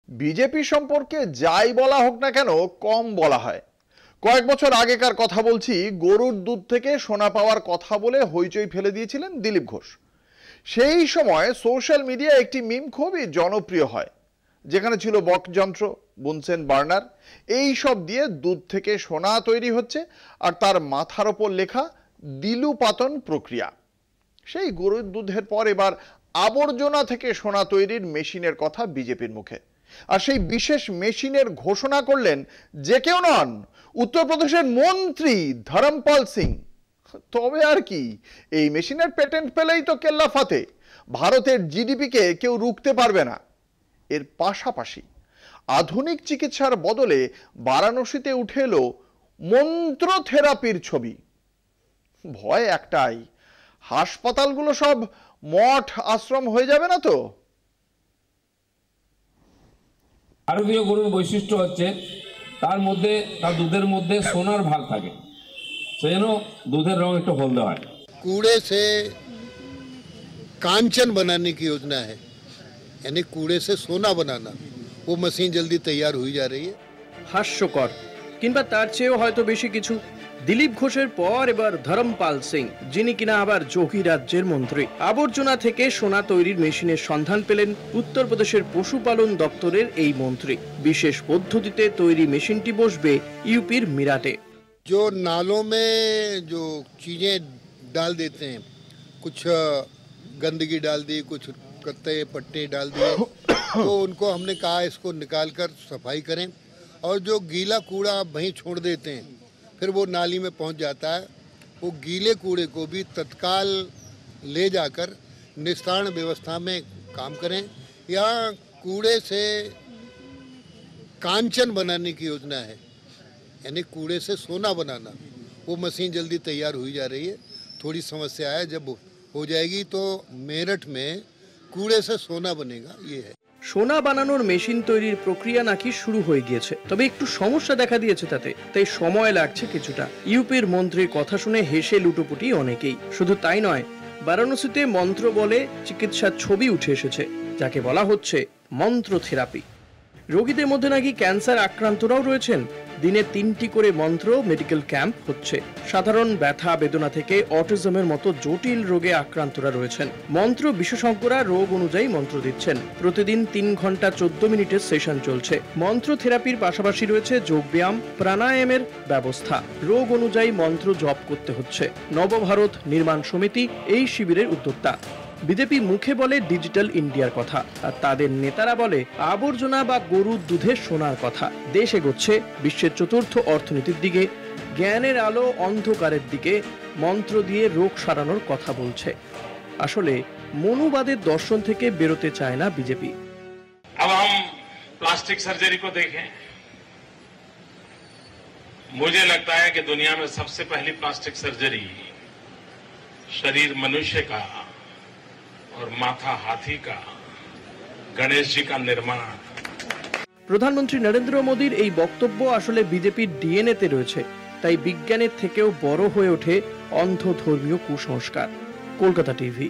BJP সম্পর্কে যাই বলা হোক না কেন কম বলা হয়। কয়েক বছর আগেকার কথা বলছি, গরুর দুধ থেকে সোনা পাওয়ার কথা বলে হইচই ফেলে দিয়েছিলেন দিলীপ ঘোষ। সেই সময় সোশ্যাল মিডিয়ায় একটি মিম খুবই জনপ্রিয় হয়, যেখানে ছিল বকযন্ত্র, বুনসেন বার্নার, এই সব দিয়ে দুধ থেকে সোনা তৈরি হচ্ছে আর তার মাথার ওপর লেখা দিলুপাতন প্রক্রিয়া। সেই গরুর দুধের পর এবার আবর্জনা থেকে সোনা তৈরির মেশিনের কথা বিজেপির মুখে। আর সেই বিশেষ মেশিনের ঘোষণা করলেন যে কেউ নন, উত্তরপ্রদেশের মন্ত্রী ধরমপাল সিং। তবে আর কি, এই মেশিনের পেটেন্ট পেলেই তো কেল্লা ফাতে, ভারতের জিডিপিকে কেউ রুখতে পারবে না। এর পাশাপাশি আধুনিক চিকিৎসার বদলে বারাণসীতে উঠে এলো মন্ত্র থেরাপির ছবি। ভয় একটাই, হাসপাতালগুলো সব মঠ আশ্রম হয়ে যাবে না তো? ভারতীয় গরুর বৈশিষ্ট্য হচ্ছে তার দুধের মধ্যে সোনার ভাগ থাকে, সেজন্য দুধের রং একটু হলদে হয়। कूड़े से कांचन बनाने की योजना है, यानी कूड़े से सोना बनाना। वो मशीन जल्दी तैयार हुई जा रही है। হাস্যকর, কিংবা তার চেয়েও হয়তো বেশি কিছু। দিলীপ ঘোষের পর এবার ধরমপাল সিং, যিনি কিনা আবার যোগী রাজ্যের মন্ত্রী, আবর্জনা থেকে সোনা তৈরির মেশিনের সন্ধান পেলেন উত্তরপ্রদেশের পশুপালন দপ্তরের এই মন্ত্রী। বিশেষ পদ্ধতিতে তৈরি মেশিনটি বসবে ইউপির মিরাটে। जो नालों में जो चीज़ें डाल देते हैं, कुछ गंदगी डाल दी, कुछ कत्ते पट्टे डाल दिए, तो उनको हमने कहा इसको निकाल कर सफाई करें। और जो गीला कूड़ा आप वहीं छोड़ देते हैं, फिर वो नाली में पहुंच जाता है। वो गीले कूड़े को भी तत्काल ले जाकर निस्तारण व्यवस्था में काम करें। या कूड़े से कांचन बनाने की योजना है, यानी कूड़े से सोना बनाना। वो मशीन जल्दी तैयार हुई जा रही है। थोड़ी समस्या है, जब हो जाएगी तो मेरठ में कूड़े से सोना बनेगा, ये है। সোনা বানানোর মেশিন তৈরির প্রক্রিয়া নাকি শুরু হয়ে গিয়েছে, তবে একটু সমস্যা দেখা দিয়েছে তাতে, তাই সময় লাগছে কিছুটা। ইউপির মন্ত্রীর কথা শুনে হেসে লুটোপুটি অনেকেই। শুধু তাই নয়, বারাণসীতে মন্ত্র বলে চিকিৎসার ছবি উঠে এসেছে, যাকে বলা হচ্ছে মন্ত্র থেরাপি। রোগীদের মধ্যে নাকি ক্যান্সার আক্রান্তরাও রয়েছেন। দিনে 3টি করে মন্ত্র মেডিকেল ক্যাম্প হচ্ছে। সাধারণ ব্যথা বেদনা থেকে অটিজমের মতো জটিল রোগে আক্রান্তরা রয়েছেন। মন্ত্র বিশেষজ্ঞরা রোগ অনুযায়ী মন্ত্র দিচ্ছেন। প্রতিদিন 3 ঘন্টা 14 মিনিটের সেশন চলছে। মন্ত্র থেরাপির পাশাপাশি রয়েছে যোগব্যায়াম, প্রাণায়ামের ব্যবস্থা। রোগ অনুযায়ী মন্ত্র জপ করতে হচ্ছে। নবভারত নির্মাণ সমিতি এই শিবিরের উদ্যোক্তা। বিজেপি মুখে বলে ডিজিটাল ইন্ডিয়ার কথা, আর তাদের নেতারা বলে আবর্জনা বা গরুর দুধের সোনার কথা। দেশ এগোচ্ছে বিশ্বের 4র্থ অর্থনীতির দিকে। জ্ঞানের আলো অন্ধকারের দিকে মন্ত্র দিয়ে রোগ সারানোর কথা বলছে। আসলে মনুবাদের দর্শন থেকে বেরোতে চায় না বিজেপি। अब हम प्लास्टिक सर्जरी को देखें। मुझे लगता है कि दुनिया में सबसे पहली प्लास्टिक सर्जरी शरीर मनुष्य का और माथा हाथी का, गणेश जी का निर्माण। প্রধানমন্ত্রী নরেন্দ্র মোদীর এই বক্তব্য আসলে বিজেপির ডিএনএতে রয়েছে, তাই বিজ্ঞানের থেকেও বড় হয়ে ওঠে অন্ধ ধর্মীয় কুসংস্কার। কলকাতা টিভি।